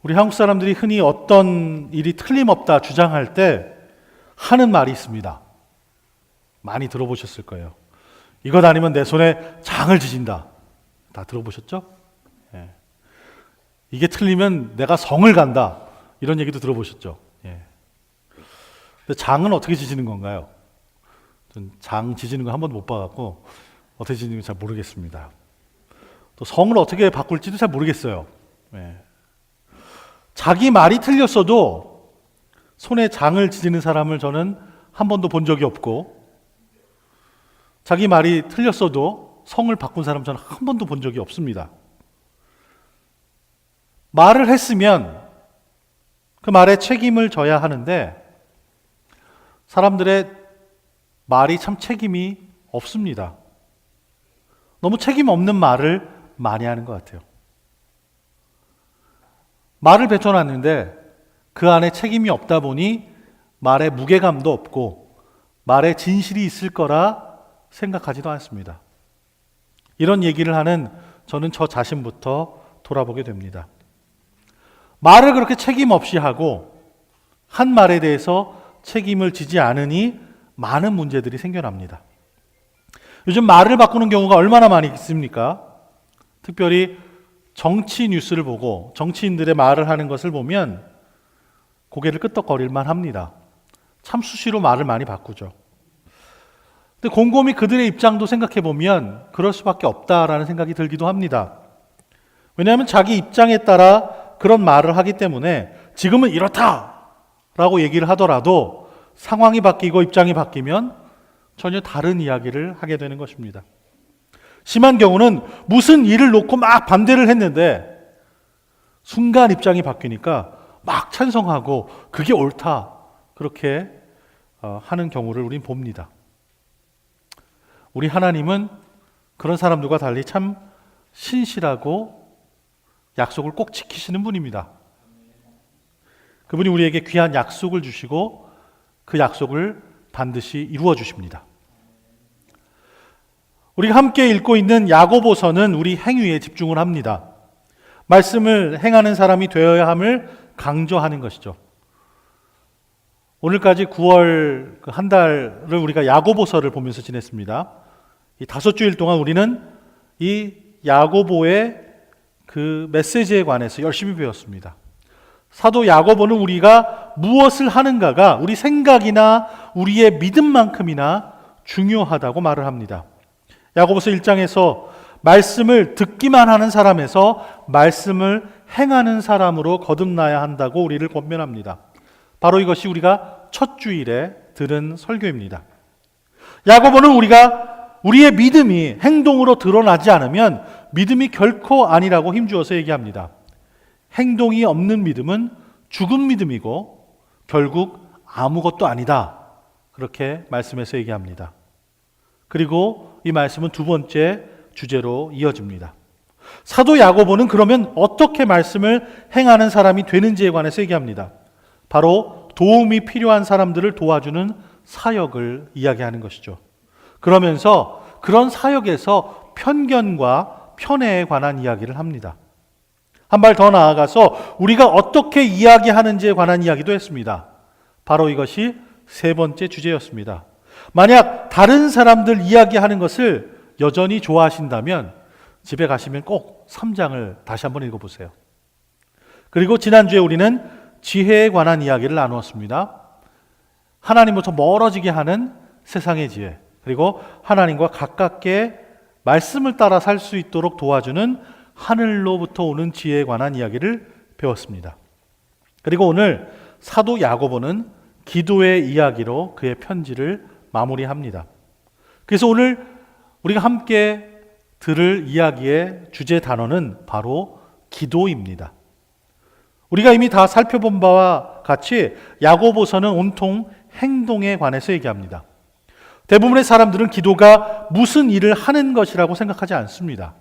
우리 한국 사람들이 흔히 어떤 일이 틀림없다 주장할 때 하는 말이 있습니다. 많이 들어보셨을 거예요. 이것 아니면 내 손에 장을 지진다. 다 들어보셨죠? 예. 이게 틀리면 내가 성을 간다. 이런 얘기도 들어보셨죠? 예. 근데 장은 어떻게 지지는 건가요? 전 장 지지는 거 한 번도 못 봐갖고 어떻게 지지는지 잘 모르겠습니다. 또 성을 어떻게 바꿀지도 잘 모르겠어요. 예. 자기 말이 틀렸어도 손에 장을 지지는 사람을 저는 한 번도 본 적이 없고, 자기 말이 틀렸어도 성을 바꾼 사람 저는 한 번도 본 적이 없습니다. 말을 했으면 그 말에 책임을 져야 하는데 사람들의 말이 참 책임이 없습니다. 너무 책임 없는 말을 많이 하는 것 같아요. 말을 뱉어놨는데 그 안에 책임이 없다 보니 말에 무게감도 없고 말에 진실이 있을 거라 생각하지도 않습니다. 이런 얘기를 하는 저는 저 자신부터 돌아보게 됩니다. 말을 그렇게 책임 없이 하고 한 말에 대해서 책임을 지지 않으니 많은 문제들이 생겨납니다. 요즘 말을 바꾸는 경우가 얼마나 많이 있습니까? 특별히 정치 뉴스를 보고 정치인들의 말을 하는 것을 보면 고개를 끄덕거릴만 합니다. 참 수시로 말을 많이 바꾸죠. 근데 곰곰이 그들의 입장도 생각해 보면 그럴 수밖에 없다라는 생각이 들기도 합니다. 왜냐하면 자기 입장에 따라 그런 말을 하기 때문에 지금은 이렇다라고 얘기를 하더라도 상황이 바뀌고 입장이 바뀌면 전혀 다른 이야기를 하게 되는 것입니다. 심한 경우는 무슨 일을 놓고 막 반대를 했는데 순간 입장이 바뀌니까 막 찬성하고 그게 옳다 그렇게 하는 경우를 우린 봅니다. 우리 하나님은 그런 사람들과 달리 참 신실하고 약속을 꼭 지키시는 분입니다. 그분이 우리에게 귀한 약속을 주시고 그 약속을 반드시 이루어 주십니다. 우리가 함께 읽고 있는 야고보서는 우리 행위에 집중을 합니다. 말씀을 행하는 사람이 되어야 함을 강조하는 것이죠. 오늘까지 9월 한 달을 우리가 야고보서를 보면서 지냈습니다. 이 5주일 동안 우리는 이 야고보의 그 메시지에 관해서 열심히 배웠습니다. 사도 야고보는 우리가 무엇을 하는가가 우리 생각이나 우리의 믿음만큼이나 중요하다고 말을 합니다. 야고보서 1장에서 말씀을 듣기만 하는 사람에서 말씀을 행하는 사람으로 거듭나야 한다고 우리를 권면합니다. 바로 이것이 우리가 첫 주일에 들은 설교입니다. 야고보는 우리의 믿음이 행동으로 드러나지 않으면 믿음이 결코 아니라고 힘주어서 얘기합니다. 행동이 없는 믿음은 죽은 믿음이고 결국 아무것도 아니다. 그렇게 말씀에서 얘기합니다. 그리고 이 말씀은 두 번째 주제로 이어집니다. 사도 야고보는 그러면 어떻게 말씀을 행하는 사람이 되는지에 관해서 얘기합니다. 바로 도움이 필요한 사람들을 도와주는 사역을 이야기하는 것이죠. 그러면서 그런 사역에서 편견과 편애에 관한 이야기를 합니다. 한 발 더 나아가서 우리가 어떻게 이야기하는지에 관한 이야기도 했습니다. 바로 이것이 세 번째 주제였습니다. 만약 다른 사람들 이야기하는 것을 여전히 좋아하신다면 집에 가시면 꼭 3장을 다시 한번 읽어보세요. 그리고 지난주에 우리는 지혜에 관한 이야기를 나누었습니다. 하나님부터 멀어지게 하는 세상의 지혜, 그리고 하나님과 가깝게 말씀을 따라 살 수 있도록 도와주는 하늘로부터 오는 지혜에 관한 이야기를 배웠습니다. 그리고 오늘 사도 야고보는 기도의 이야기로 그의 편지를 마무리합니다. 그래서 오늘 우리가 함께 들을 이야기의 주제 단어는 바로 기도입니다. 우리가 이미 다 살펴본 바와 같이 야고보서는 온통 행동에 관해서 얘기합니다. 대부분의 사람들은 기도가 무슨 일을 하는 것이라고 생각하지 않습니다.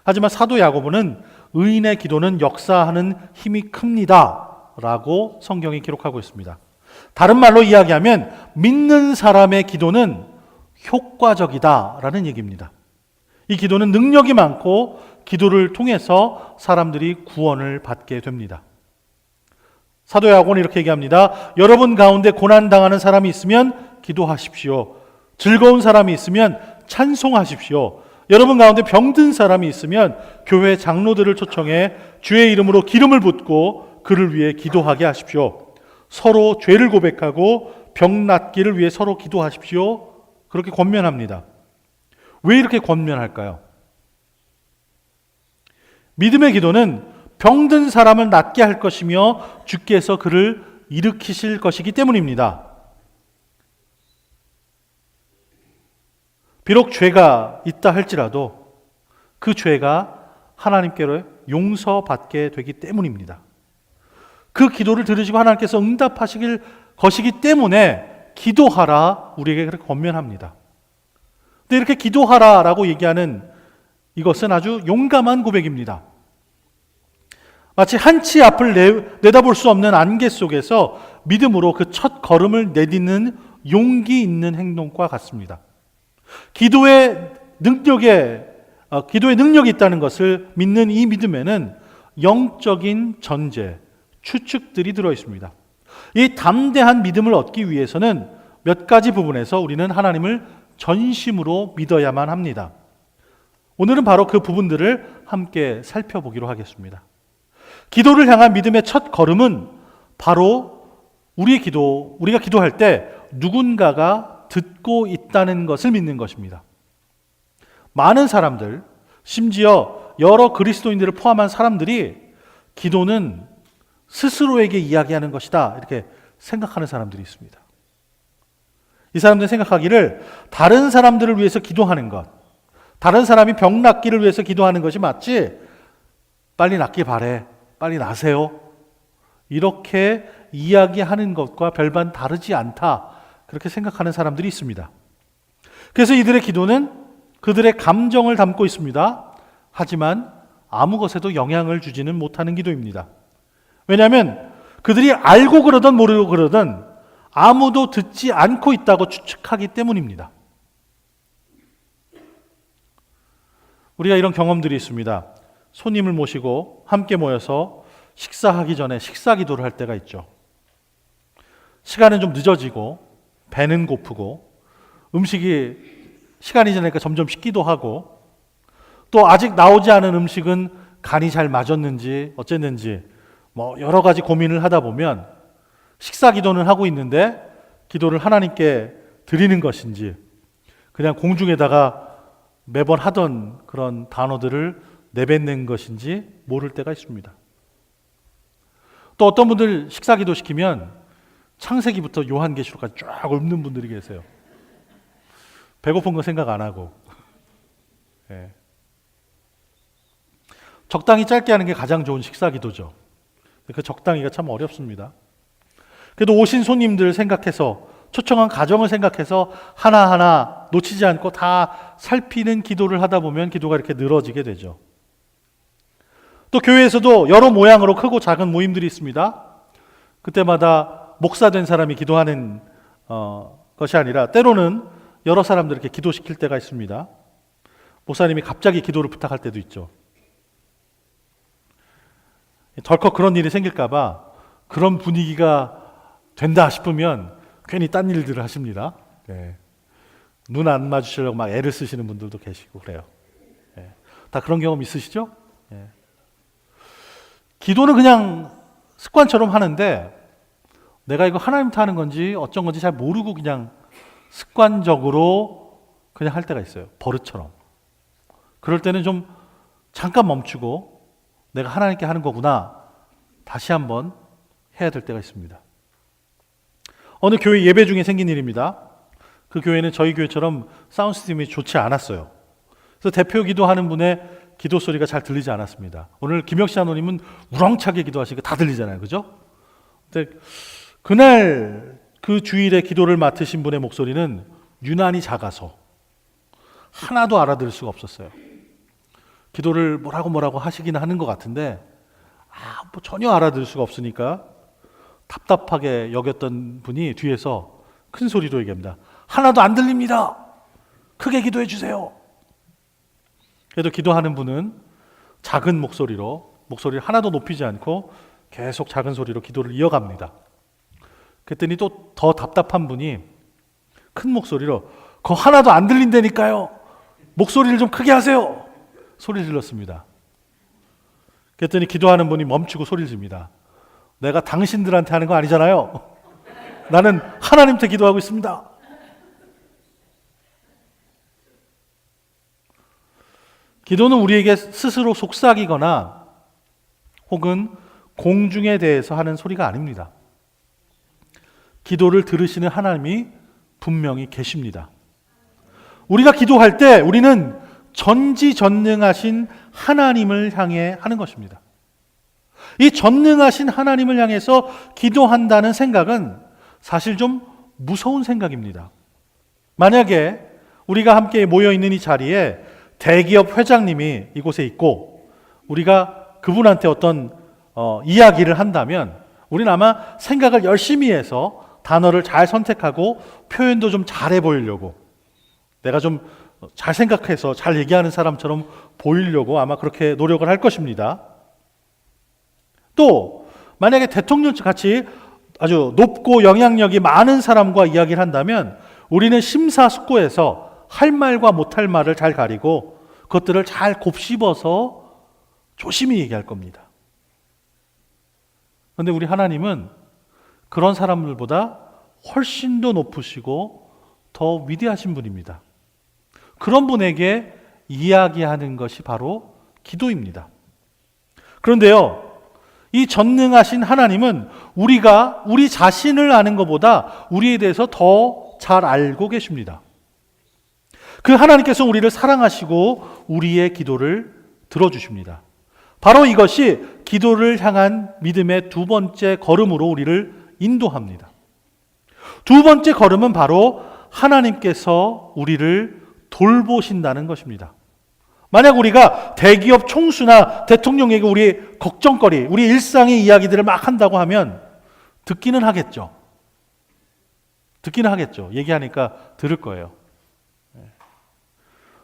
하지만 사도 야고보는 의인의 기도는 역사하는 힘이 큽니다 라고 성경이 기록하고 있습니다. 다른 말로 이야기하면 믿는 사람의 기도는 효과적이다 라는 얘기입니다. 이 기도는 능력이 많고 기도를 통해서 사람들이 구원을 받게 됩니다. 사도 야고보는 이렇게 얘기합니다. 여러분 가운데 고난당하는 사람이 있으면 기도하십시오. 즐거운 사람이 있으면 찬송하십시오. 여러분 가운데 병든 사람이 있으면 교회 장로들을 초청해 주의 이름으로 기름을 붓고 그를 위해 기도하게 하십시오. 서로 죄를 고백하고 병 낫기를 위해 서로 기도하십시오. 그렇게 권면합니다. 왜 이렇게 권면할까요? 믿음의 기도는 병든 사람을 낫게 할 것이며 주께서 그를 일으키실 것이기 때문입니다. 비록 죄가 있다 할지라도 그 죄가 하나님께로 용서받게 되기 때문입니다. 그 기도를 들으시고 하나님께서 응답하시길 것이기 때문에 기도하라 우리에게 그렇게 권면합니다. 근데 이렇게 기도하라라고 얘기하는 이것은 아주 용감한 고백입니다. 마치 한치 앞을 내다볼 수 없는 안개 속에서 믿음으로 그 첫 걸음을 내딛는 용기 있는 행동과 같습니다. 기도의 능력이 있다는 것을 믿는 이 믿음에는 영적인 전제, 추측들이 들어 있습니다. 이 담대한 믿음을 얻기 위해서는 몇 가지 부분에서 우리는 하나님을 전심으로 믿어야만 합니다. 오늘은 바로 그 부분들을 함께 살펴보기로 하겠습니다. 기도를 향한 믿음의 첫 걸음은 바로 우리가 기도할 때 누군가가 듣고 있다는 것을 믿는 것입니다. 많은 사람들, 심지어 여러 그리스도인들을 포함한 사람들이 기도는 스스로에게 이야기하는 것이다 이렇게 생각하는 사람들이 있습니다. 이 사람들은 생각하기를 다른 사람들을 위해서 기도하는 것, 다른 사람이 병 낫기를 위해서 기도하는 것이 맞지 빨리 낫길 바래, 빨리 나세요 이렇게 이야기하는 것과 별반 다르지 않다 그렇게 생각하는 사람들이 있습니다. 그래서 이들의 기도는 그들의 감정을 담고 있습니다. 하지만 아무 것에도 영향을 주지는 못하는 기도입니다. 왜냐하면 그들이 알고 그러든 모르고 그러든 아무도 듣지 않고 있다고 추측하기 때문입니다. 우리가 이런 경험들이 있습니다. 손님을 모시고 함께 모여서 식사하기 전에 식사 기도를 할 때가 있죠. 시간은 좀 늦어지고 배는 고프고 음식이 시간이 지나니까 점점 식기도 하고 또 아직 나오지 않은 음식은 간이 잘 맞았는지 어쨌는지 여러 가지 고민을 하다 보면 식사 기도는 하고 있는데 기도를 하나님께 드리는 것인지 그냥 공중에다가 매번 하던 그런 단어들을 내뱉는 것인지 모를 때가 있습니다. 또 어떤 분들 식사 기도 시키면 창세기부터 요한계시록까지 쫙 읊는 분들이 계세요. 배고픈 거 생각 안 하고. 네. 적당히 짧게 하는 게 가장 좋은 식사 기도죠. 그 적당히가 참 어렵습니다. 그래도 오신 손님들 생각해서 초청한 가정을 생각해서 하나하나 놓치지 않고 다 살피는 기도를 하다 보면 기도가 이렇게 늘어지게 되죠. 또 교회에서도 여러 모양으로 크고 작은 모임들이 있습니다. 그때마다 목사 된 사람이 기도하는 것이 아니라 때로는 여러 사람들 이렇게 기도시킬 때가 있습니다. 목사님이 갑자기 기도를 부탁할 때도 있죠. 덜컥 그런 일이 생길까봐 그런 분위기가 된다 싶으면 괜히 딴 일들을 하십니다. 네. 눈 안 마주치려고 막 애를 쓰시는 분들도 계시고 그래요. 네. 다 그런 경험 있으시죠? 네. 기도는 그냥 습관처럼 하는데 내가 이거 하나님부터 하는 건지 어쩐 건지 잘 모르고 그냥 습관적으로 그냥 할 때가 있어요. 버릇처럼. 그럴 때는 좀 잠깐 멈추고 내가 하나님께 하는 거구나 다시 한번 해야 될 때가 있습니다. 어느 교회 예배 중에 생긴 일입니다. 그 교회는 저희 교회처럼 사운드 시스템이 좋지 않았어요. 그래서 대표 기도하는 분의 기도 소리가 잘 들리지 않았습니다. 오늘 김혁시 장로님은 우렁차게 기도하시니까 다 들리잖아요. 그죠? 근데 그날 그 주일에 기도를 맡으신 분의 목소리는 유난히 작아서 하나도 알아들을 수가 없었어요. 기도를 뭐라고 하시긴 하는 것 같은데 전혀 알아들을 수가 없으니까 답답하게 여겼던 분이 뒤에서 큰 소리로 얘기합니다. 하나도 안 들립니다. 크게 기도해 주세요. 그래도 기도하는 분은 작은 목소리를 하나도 높이지 않고 계속 작은 소리로 기도를 이어갑니다. 그랬더니 또 더 답답한 분이 큰 목소리로 그거 하나도 안 들린다니까요. 목소리를 좀 크게 하세요. 소리 질렀습니다. 그랬더니 기도하는 분이 멈추고 소리를 집니다. 내가 당신들한테 하는 거 아니잖아요. 나는 하나님한테 기도하고 있습니다. 기도는 우리에게 스스로 속삭이거나 혹은 공중에 대해서 하는 소리가 아닙니다. 기도를 들으시는 하나님이 분명히 계십니다. 우리가 기도할 때 우리는 전지전능하신 하나님을 향해 하는 것입니다. 이 전능하신 하나님을 향해서 기도한다는 생각은 사실 좀 무서운 생각입니다. 만약에 우리가 함께 모여 있는 이 자리에 대기업 회장님이 이곳에 있고 우리가 그분한테 어떤 이야기를 한다면 우리는 아마 생각을 열심히 해서 단어를 잘 선택하고 표현도 좀 잘해 보이려고 내가 좀 잘 생각해서 잘 얘기하는 사람처럼 보이려고 아마 그렇게 노력을 할 것입니다. 또 만약에 대통령 같이 아주 높고 영향력이 많은 사람과 이야기를 한다면 우리는 심사숙고해서 할 말과 못할 말을 잘 가리고 그것들을 잘 곱씹어서 조심히 얘기할 겁니다. 그런데 우리 하나님은 그런 사람들보다 훨씬 더 높으시고 더 위대하신 분입니다. 그런 분에게 이야기하는 것이 바로 기도입니다. 그런데요, 이 전능하신 하나님은 우리가 우리 자신을 아는 것보다 우리에 대해서 더 잘 알고 계십니다. 그 하나님께서 우리를 사랑하시고 우리의 기도를 들어주십니다. 바로 이것이 기도를 향한 믿음의 두 번째 걸음으로 우리를 인도합니다. 두 번째 걸음은 바로 하나님께서 우리를 돌보신다는 것입니다. 만약 우리가 대기업 총수나 대통령에게 우리 걱정거리, 우리 일상의 이야기들을 막 한다고 하면 듣기는 하겠죠. 듣기는 하겠죠. 얘기하니까 들을 거예요.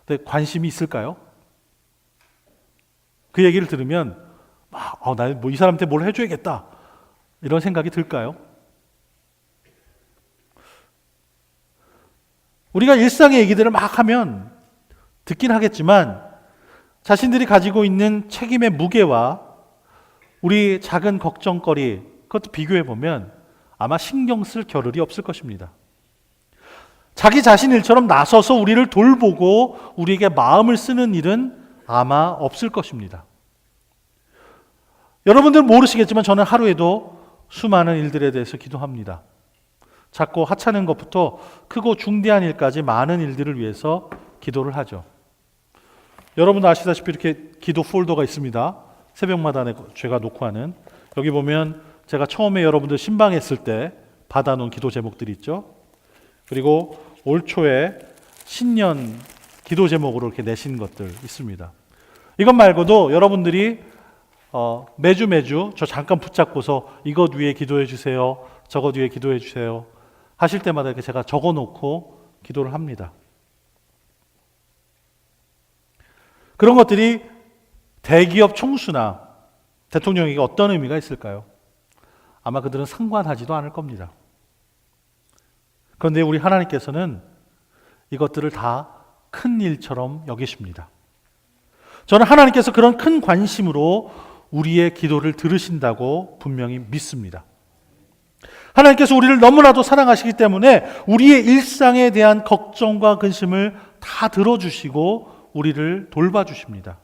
근데 관심이 있을까요? 그 얘기를 들으면 나 뭐 이 사람한테 뭘 해줘야겠다 이런 생각이 들까요? 우리가 일상의 얘기들을 막 하면 듣긴 하겠지만 자신들이 가지고 있는 책임의 무게와 우리 작은 걱정거리 그것도 비교해 보면 아마 신경 쓸 겨를이 없을 것입니다. 자기 자신 일처럼 나서서 우리를 돌보고 우리에게 마음을 쓰는 일은 아마 없을 것입니다. 여러분들 모르시겠지만 저는 하루에도 수많은 일들에 대해서 기도합니다. 작고 하찮은 것부터 크고 중대한 일까지 많은 일들을 위해서 기도를 하죠. 여러분 아시다시피 이렇게 기도 폴더가 있습니다. 새벽마다 제가 놓고 하는. 여기 보면 제가 처음에 여러분들 신방했을 때 받아놓은 기도 제목들이 있죠. 그리고 올 초에 신년 기도 제목으로 이렇게 내신 것들 있습니다. 이것 말고도 여러분들이 매주 저 잠깐 붙잡고서 이것 위에 기도해 주세요. 저것 위에 기도해 주세요. 하실 때마다 이렇게 제가 적어놓고 기도를 합니다. 그런 것들이 대기업 총수나 대통령에게 어떤 의미가 있을까요? 아마 그들은 상관하지도 않을 겁니다. 그런데 우리 하나님께서는 이것들을 다 큰 일처럼 여기십니다. 저는 하나님께서 그런 큰 관심으로 우리의 기도를 들으신다고 분명히 믿습니다. 하나님께서 우리를 너무나도 사랑하시기 때문에 우리의 일상에 대한 걱정과 근심을 다 들어주시고 우리를 돌봐주십니다.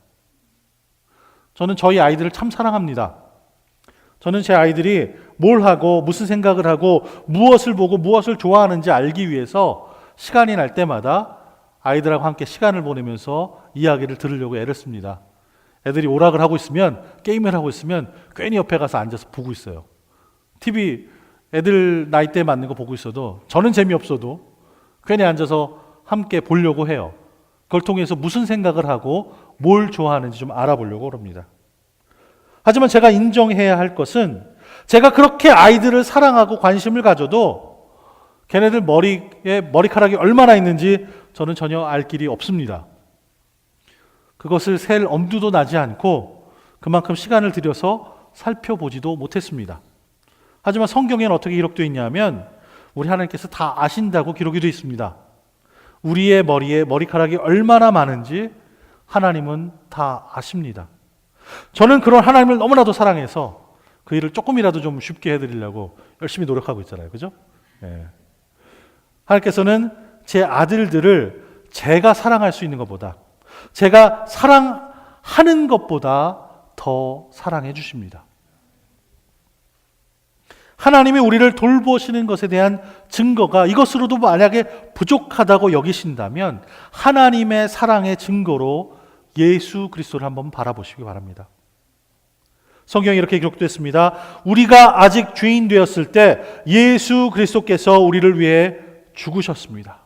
저는 저희 아이들을 참 사랑합니다. 저는 제 아이들이 뭘 하고 무슨 생각을 하고 무엇을 보고 무엇을 좋아하는지 알기 위해서 시간이 날 때마다 아이들하고 함께 시간을 보내면서 이야기를 들으려고 애를 씁니다. 애들이 오락을 하고 있으면 게임을 하고 있으면 괜히 옆에 가서 앉아서 보고 있어요. TV 애들 나이대에 맞는 거 보고 있어도 저는 재미없어도 괜히 앉아서 함께 보려고 해요. 그걸 통해서 무슨 생각을 하고 뭘 좋아하는지 좀 알아보려고 합니다. 하지만 제가 인정해야 할 것은 제가 그렇게 아이들을 사랑하고 관심을 가져도 걔네들 머리에 머리카락이 얼마나 있는지 저는 전혀 알 길이 없습니다. 그것을 셀 엄두도 나지 않고 그만큼 시간을 들여서 살펴보지도 못했습니다. 하지만 성경에는 어떻게 기록되어 있냐면 우리 하나님께서 다 아신다고 기록이 되어 있습니다. 우리의 머리에 머리카락이 얼마나 많은지 하나님은 다 아십니다. 저는 그런 하나님을 너무나도 사랑해서 그 일을 조금이라도 좀 쉽게 해드리려고 열심히 노력하고 있잖아요. 그죠? 예. 하나님께서는 제 아들들을 제가 사랑할 수 있는 것보다, 제가 사랑하는 것보다 더 사랑해 주십니다. 하나님이 우리를 돌보시는 것에 대한 증거가 이것으로도 만약에 부족하다고 여기신다면 하나님의 사랑의 증거로 예수 그리스도를 한번 바라보시기 바랍니다. 성경에 이렇게 기록됐습니다. 우리가 아직 죄인 되었을 때 예수 그리스도께서 우리를 위해 죽으셨습니다.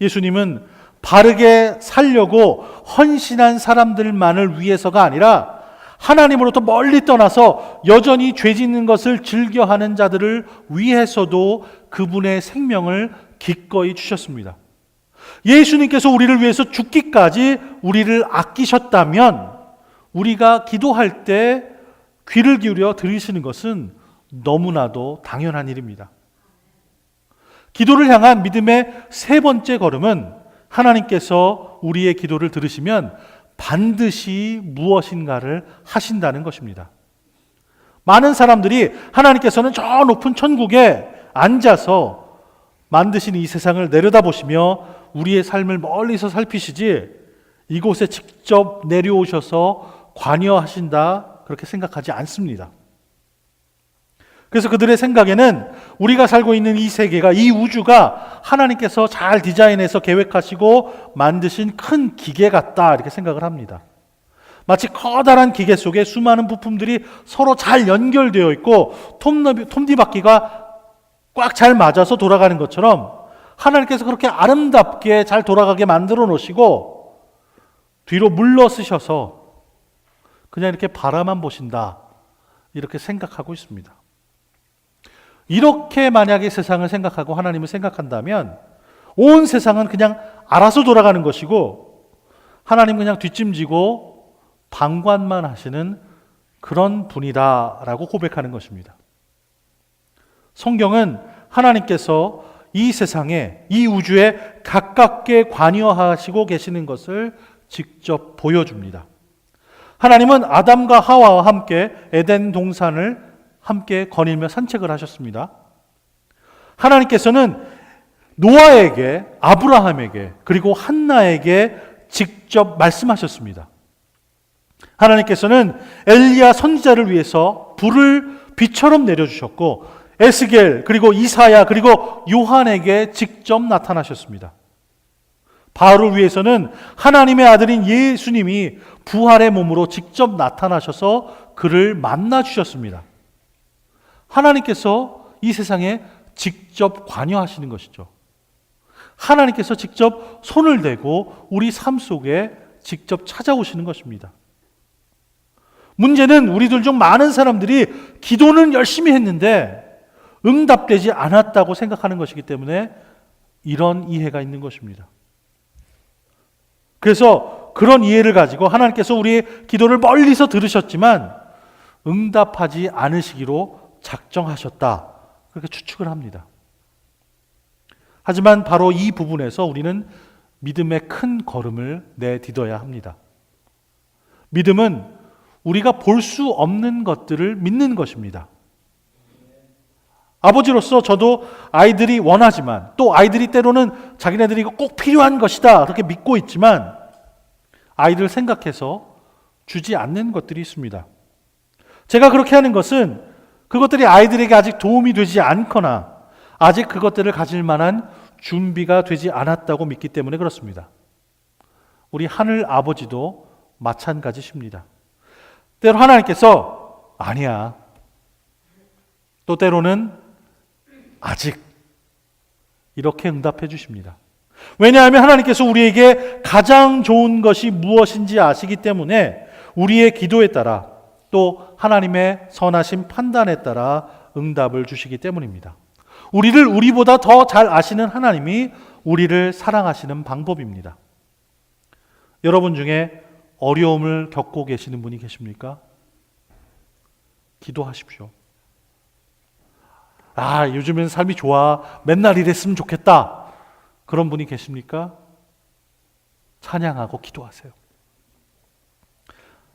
예수님은 바르게 살려고 헌신한 사람들만을 위해서가 아니라 하나님으로부터 멀리 떠나서 여전히 죄 짓는 것을 즐겨하는 자들을 위해서도 그분의 생명을 기꺼이 주셨습니다. 예수님께서 우리를 위해서 죽기까지 우리를 아끼셨다면 우리가 기도할 때 귀를 기울여 들으시는 것은 너무나도 당연한 일입니다. 기도를 향한 믿음의 세 번째 걸음은 하나님께서 우리의 기도를 들으시면 반드시 무엇인가를 하신다는 것입니다. 많은 사람들이 하나님께서는 저 높은 천국에 앉아서 만드신 이 세상을 내려다보시며 우리의 삶을 멀리서 살피시지 이곳에 직접 내려오셔서 관여하신다 그렇게 생각하지 않습니다. 그래서 그들의 생각에는 우리가 살고 있는 이 세계가, 이 우주가 하나님께서 잘 디자인해서 계획하시고 만드신 큰 기계 같다 이렇게 생각을 합니다. 마치 커다란 기계 속에 수많은 부품들이 서로 잘 연결되어 있고 톱니바퀴가 꽉 잘 맞아서 돌아가는 것처럼 하나님께서 그렇게 아름답게 잘 돌아가게 만들어 놓으시고 뒤로 물러서셔서 그냥 이렇게 바라만 보신다 이렇게 생각하고 있습니다. 이렇게 만약에 세상을 생각하고 하나님을 생각한다면 온 세상은 그냥 알아서 돌아가는 것이고 하나님 그냥 뒷짐지고 방관만 하시는 그런 분이다라고 고백하는 것입니다. 성경은 하나님께서 이 세상에, 이 우주에 가깝게 관여하시고 계시는 것을 직접 보여줍니다. 하나님은 아담과 하와와 함께 에덴 동산을 함께 거닐며 산책을 하셨습니다. 하나님께서는 노아에게, 아브라함에게, 그리고 한나에게 직접 말씀하셨습니다. 하나님께서는 엘리야 선지자를 위해서 불을 비처럼 내려주셨고 에스겔, 그리고 이사야, 그리고 요한에게 직접 나타나셨습니다. 바울을 위해서는 하나님의 아들인 예수님이 부활의 몸으로 직접 나타나셔서 그를 만나 주셨습니다. 하나님께서 이 세상에 직접 관여하시는 것이죠. 하나님께서 직접 손을 대고 우리 삶 속에 직접 찾아오시는 것입니다. 문제는 우리들 중 많은 사람들이 기도는 열심히 했는데 응답되지 않았다고 생각하는 것이기 때문에 이런 이해가 있는 것입니다. 그래서 그런 이해를 가지고 하나님께서 우리의 기도를 멀리서 들으셨지만 응답하지 않으시기로 작정하셨다. 그렇게 추측을 합니다. 하지만 바로 이 부분에서 우리는 믿음의 큰 걸음을 내딛어야 합니다. 믿음은 우리가 볼 수 없는 것들을 믿는 것입니다. 아버지로서 저도 아이들이 원하지만 또 아이들이 때로는 자기네들이 이거 꼭 필요한 것이다 그렇게 믿고 있지만 아이들을 생각해서 주지 않는 것들이 있습니다. 제가 그렇게 하는 것은 그것들이 아이들에게 아직 도움이 되지 않거나 아직 그것들을 가질 만한 준비가 되지 않았다고 믿기 때문에 그렇습니다. 우리 하늘 아버지도 마찬가지십니다. 때로 하나님께서 아니야. 또 때로는 아직 이렇게 응답해 주십니다. 왜냐하면 하나님께서 우리에게 가장 좋은 것이 무엇인지 아시기 때문에 우리의 기도에 따라 또 하나님의 선하신 판단에 따라 응답을 주시기 때문입니다. 우리를 우리보다 더 잘 아시는 하나님이 우리를 사랑하시는 방법입니다. 여러분 중에 어려움을 겪고 계시는 분이 계십니까? 기도하십시오. 요즘엔 삶이 좋아. 맨날 이랬으면 좋겠다. 그런 분이 계십니까? 찬양하고 기도하세요.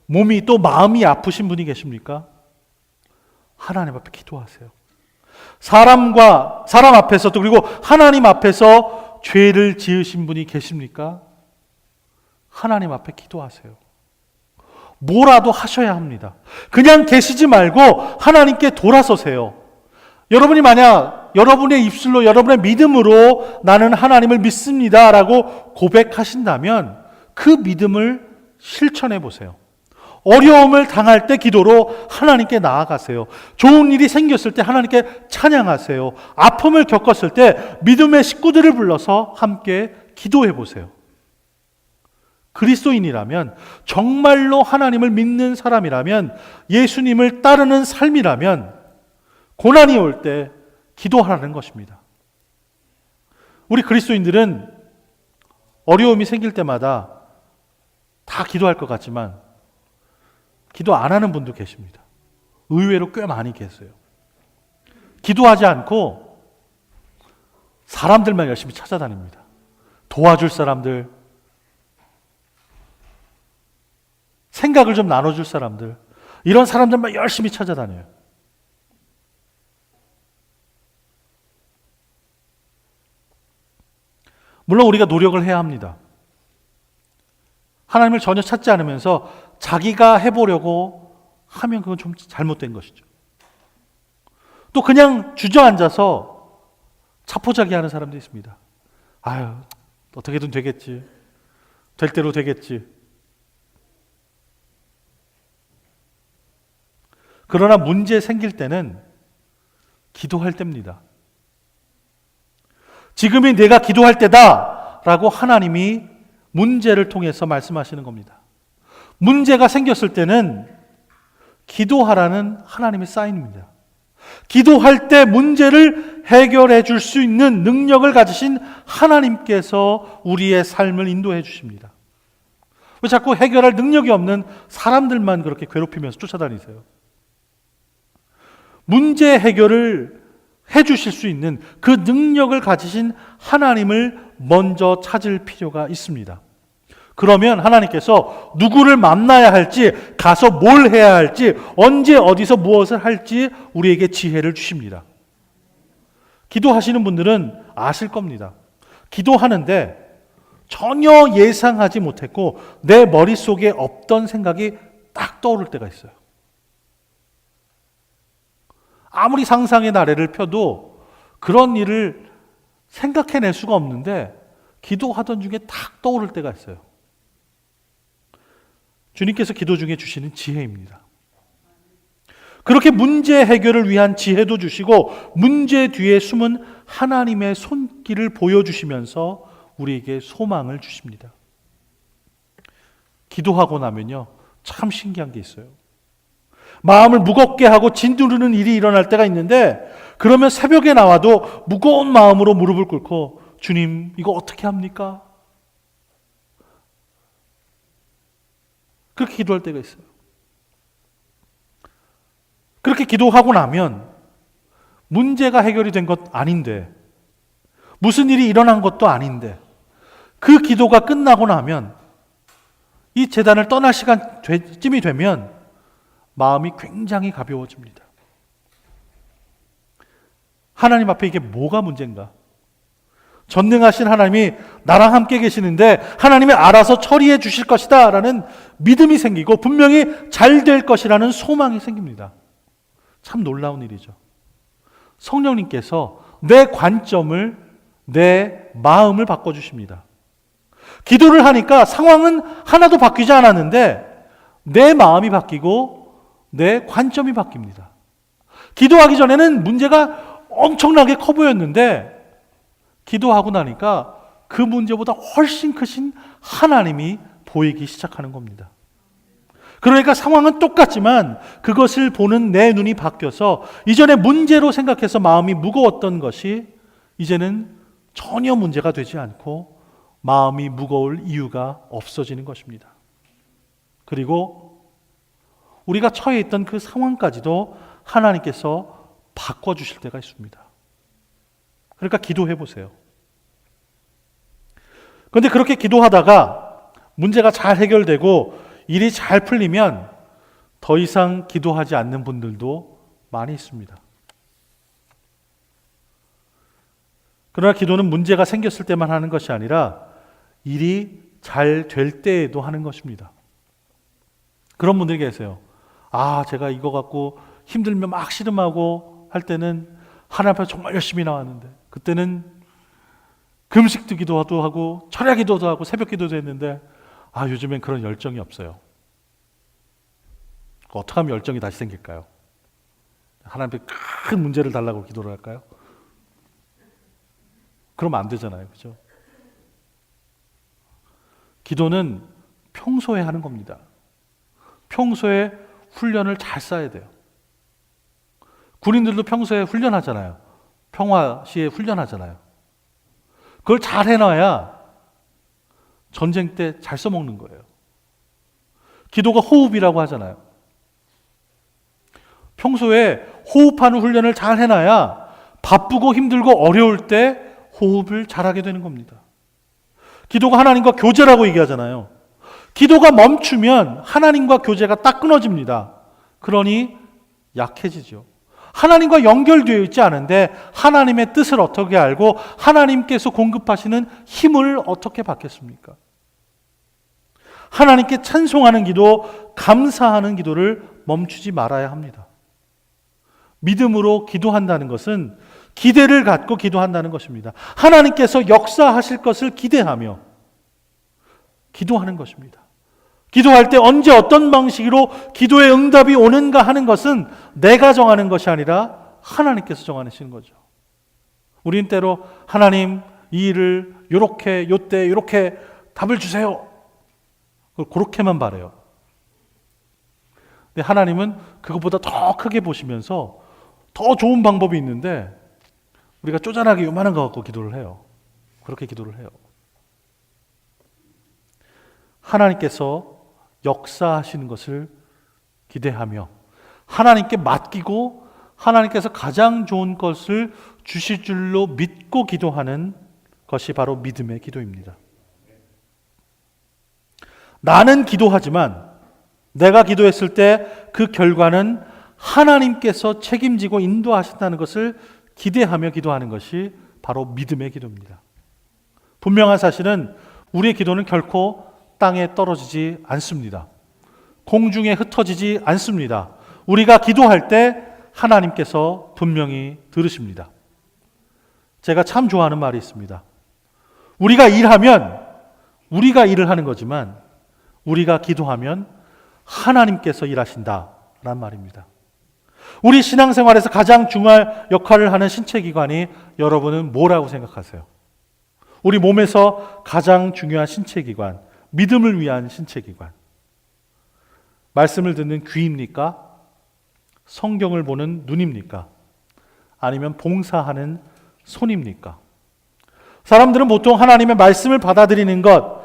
몸이 또 마음이 아프신 분이 계십니까? 하나님 앞에 기도하세요. 사람 앞에서 또 그리고 하나님 앞에서 죄를 지으신 분이 계십니까? 하나님 앞에 기도하세요. 뭐라도 하셔야 합니다. 그냥 계시지 말고 하나님께 돌아서세요. 여러분이 만약 여러분의 입술로 여러분의 믿음으로 나는 하나님을 믿습니다 라고 고백하신다면 그 믿음을 실천해 보세요. 어려움을 당할 때 기도로 하나님께 나아가세요. 좋은 일이 생겼을 때 하나님께 찬양하세요. 아픔을 겪었을 때 믿음의 식구들을 불러서 함께 기도해 보세요. 그리스도인이라면, 정말로 하나님을 믿는 사람이라면, 예수님을 따르는 삶이라면 고난이 올 때 기도하라는 것입니다. 우리 그리스도인들은 어려움이 생길 때마다 다 기도할 것 같지만 기도 안 하는 분도 계십니다. 의외로 꽤 많이 계세요. 기도하지 않고 사람들만 열심히 찾아다닙니다. 도와줄 사람들, 생각을 좀 나눠줄 사람들, 이런 사람들만 열심히 찾아다녀요. 물론 우리가 노력을 해야 합니다. 하나님을 전혀 찾지 않으면서 자기가 해보려고 하면 그건 좀 잘못된 것이죠. 또 그냥 주저앉아서 자포자기 하는 사람도 있습니다. 어떻게든 되겠지. 될 대로 되겠지. 그러나 문제 생길 때는 기도할 때입니다. 지금이 내가 기도할 때다 라고 하나님이 문제를 통해서 말씀하시는 겁니다. 문제가 생겼을 때는 기도하라는 하나님의 사인입니다. 기도할 때 문제를 해결해 줄 수 있는 능력을 가지신 하나님께서 우리의 삶을 인도해 주십니다. 왜 자꾸 해결할 능력이 없는 사람들만 그렇게 괴롭히면서 쫓아다니세요? 문제 해결을 해 주실 수 있는 그 능력을 가지신 하나님을 먼저 찾을 필요가 있습니다. 그러면 하나님께서 누구를 만나야 할지, 가서 뭘 해야 할지, 언제 어디서 무엇을 할지 우리에게 지혜를 주십니다. 기도하시는 분들은 아실 겁니다. 기도하는데 전혀 예상하지 못했고 내 머릿속에 없던 생각이 딱 떠오를 때가 있어요. 아무리 상상의 나래를 펴도 그런 일을 생각해낼 수가 없는데 기도하던 중에 딱 떠오를 때가 있어요. 주님께서 기도 중에 주시는 지혜입니다. 그렇게 문제 해결을 위한 지혜도 주시고 문제 뒤에 숨은 하나님의 손길을 보여주시면서 우리에게 소망을 주십니다. 기도하고 나면요, 참 신기한 게 있어요. 마음을 무겁게 하고 진두르는 일이 일어날 때가 있는데, 그러면 새벽에 나와도 무거운 마음으로 무릎을 꿇고 주님, 이거 어떻게 합니까? 그렇게 기도할 때가 있어요. 그렇게 기도하고 나면 문제가 해결이 된 것 아닌데, 무슨 일이 일어난 것도 아닌데, 그 기도가 끝나고 나면, 이 재단을 떠날 시간쯤이 되면 마음이 굉장히 가벼워집니다. 하나님 앞에 이게 뭐가 문제인가? 전능하신 하나님이 나랑 함께 계시는데 하나님이 알아서 처리해 주실 것이다 라는 믿음이 생기고 분명히 잘 될 것이라는 소망이 생깁니다. 참 놀라운 일이죠. 성령님께서 내 관점을, 내 마음을 바꿔주십니다. 기도를 하니까 상황은 하나도 바뀌지 않았는데 내 마음이 바뀌고 내 관점이 바뀝니다. 기도하기 전에는 문제가 엄청나게 커 보였는데 기도하고 나니까 그 문제보다 훨씬 크신 하나님이 보이기 시작하는 겁니다. 그러니까 상황은 똑같지만 그것을 보는 내 눈이 바뀌어서 이전에 문제로 생각해서 마음이 무거웠던 것이 이제는 전혀 문제가 되지 않고 마음이 무거울 이유가 없어지는 것입니다. 그리고 우리가 처해 있던 그 상황까지도 하나님께서 바꿔주실 때가 있습니다. 그러니까 기도해 보세요. 그런데 그렇게 기도하다가 문제가 잘 해결되고 일이 잘 풀리면 더 이상 기도하지 않는 분들도 많이 있습니다. 그러나 기도는 문제가 생겼을 때만 하는 것이 아니라 일이 잘 될 때에도 하는 것입니다. 그런 분들이 계세요. 제가 이거 갖고 힘들면 막 씨름하고 할 때는 하나님 앞에 정말 열심히 나왔는데, 그때는 금식도 기도도 하고 철야 기도도 하고 새벽 기도도 했는데 요즘엔 그런 열정이 없어요. 어떻게 하면 열정이 다시 생길까요? 하나님 앞에 큰 문제를 달라고 기도를 할까요? 그러면 안 되잖아요. 그죠? 기도는 평소에 하는 겁니다. 평소에 훈련을 잘 쌓아야 돼요. 군인들도 평소에 훈련하잖아요. 평화시에 훈련하잖아요. 그걸 잘 해놔야 전쟁 때 잘 써먹는 거예요. 기도가 호흡이라고 하잖아요. 평소에 호흡하는 훈련을 잘 해놔야 바쁘고 힘들고 어려울 때 호흡을 잘하게 되는 겁니다. 기도가 하나님과 교제라고 얘기하잖아요. 기도가 멈추면 하나님과 교제가 딱 끊어집니다. 그러니 약해지죠. 하나님과 연결되어 있지 않은데 하나님의 뜻을 어떻게 알고 하나님께서 공급하시는 힘을 어떻게 받겠습니까? 하나님께 찬송하는 기도, 감사하는 기도를 멈추지 말아야 합니다. 믿음으로 기도한다는 것은 기대를 갖고 기도한다는 것입니다. 하나님께서 역사하실 것을 기대하며 기도하는 것입니다. 기도할 때 언제 어떤 방식으로 기도의 응답이 오는가 하는 것은 내가 정하는 것이 아니라 하나님께서 정하시는 거죠. 우린 때로 하나님 이 일을 요렇게 요때 요렇게 답을 주세요. 그렇게만 바라요. 근데 하나님은 그것보다 더 크게 보시면서 더 좋은 방법이 있는데 우리가 쪼잔하게 요만한 거 갖고 기도를 해요. 그렇게 기도를 해요. 하나님께서 역사하시는 것을 기대하며 하나님께 맡기고 하나님께서 가장 좋은 것을 주실 줄로 믿고 기도하는 것이 바로 믿음의 기도입니다. 나는 기도하지만 내가 기도했을 때 그 결과는 하나님께서 책임지고 인도하신다는 것을 기대하며 기도하는 것이 바로 믿음의 기도입니다. 분명한 사실은 우리의 기도는 결코 땅에 떨어지지 않습니다. 공중에 흩어지지 않습니다. 우리가 기도할 때 하나님께서 분명히 들으십니다. 제가 참 좋아하는 말이 있습니다. 우리가 일하면 우리가 일을 하는 거지만 우리가 기도하면 하나님께서 일하신다라는 말입니다. 우리 신앙생활에서 가장 중요한 역할을 하는 신체기관이 여러분은 뭐라고 생각하세요? 우리 몸에서 가장 중요한 신체기관, 믿음을 위한 신체기관. 말씀을 듣는 귀입니까? 성경을 보는 눈입니까? 아니면 봉사하는 손입니까? 사람들은 보통 하나님의 말씀을 받아들이는 것,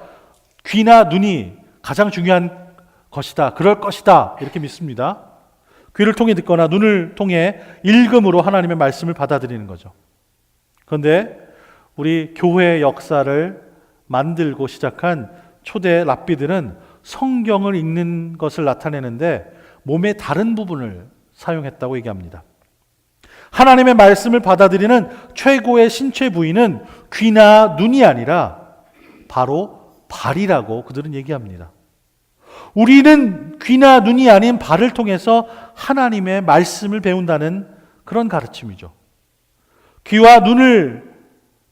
귀나 눈이 가장 중요한 것이다, 그럴 것이다 이렇게 믿습니다. 귀를 통해 듣거나 눈을 통해 읽음으로 하나님의 말씀을 받아들이는 거죠. 그런데 우리 교회의 역사를 만들고 시작한 초대 랍비들은 성경을 읽는 것을 나타내는데 몸의 다른 부분을 사용했다고 얘기합니다. 하나님의 말씀을 받아들이는 최고의 신체 부위는 귀나 눈이 아니라 바로 발이라고 그들은 얘기합니다. 우리는 귀나 눈이 아닌 발을 통해서 하나님의 말씀을 배운다는 그런 가르침이죠. 귀와 눈을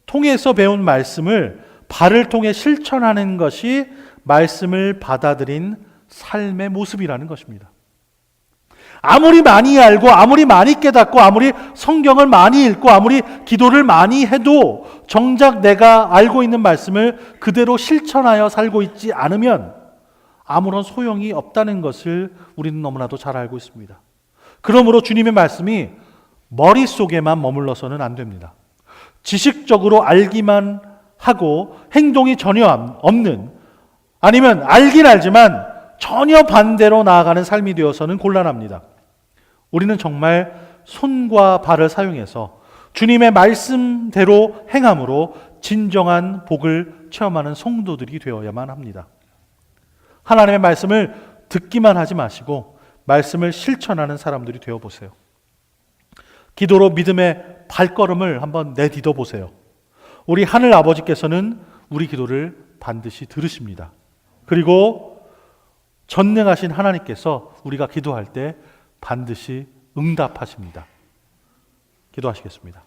통해서 배운 말씀을 발을 통해 실천하는 것이 말씀을 받아들인 삶의 모습이라는 것입니다. 아무리 많이 알고 아무리 많이 깨닫고 아무리 성경을 많이 읽고 아무리 기도를 많이 해도 정작 내가 알고 있는 말씀을 그대로 실천하여 살고 있지 않으면 아무런 소용이 없다는 것을 우리는 너무나도 잘 알고 있습니다. 그러므로 주님의 말씀이 머릿속에만 머물러서는 안 됩니다. 지식적으로 알기만 하고 행동이 전혀 없는, 아니면 알긴 알지만 전혀 반대로 나아가는 삶이 되어서는 곤란합니다. 우리는 정말 손과 발을 사용해서 주님의 말씀대로 행함으로 진정한 복을 체험하는 성도들이 되어야만 합니다. 하나님의 말씀을 듣기만 하지 마시고 말씀을 실천하는 사람들이 되어보세요. 기도로 믿음의 발걸음을 한번 내디뎌 보세요. 우리 하늘 아버지께서는 우리 기도를 반드시 들으십니다. 그리고 전능하신 하나님께서 우리가 기도할 때 반드시 응답하십니다. 기도하시겠습니다.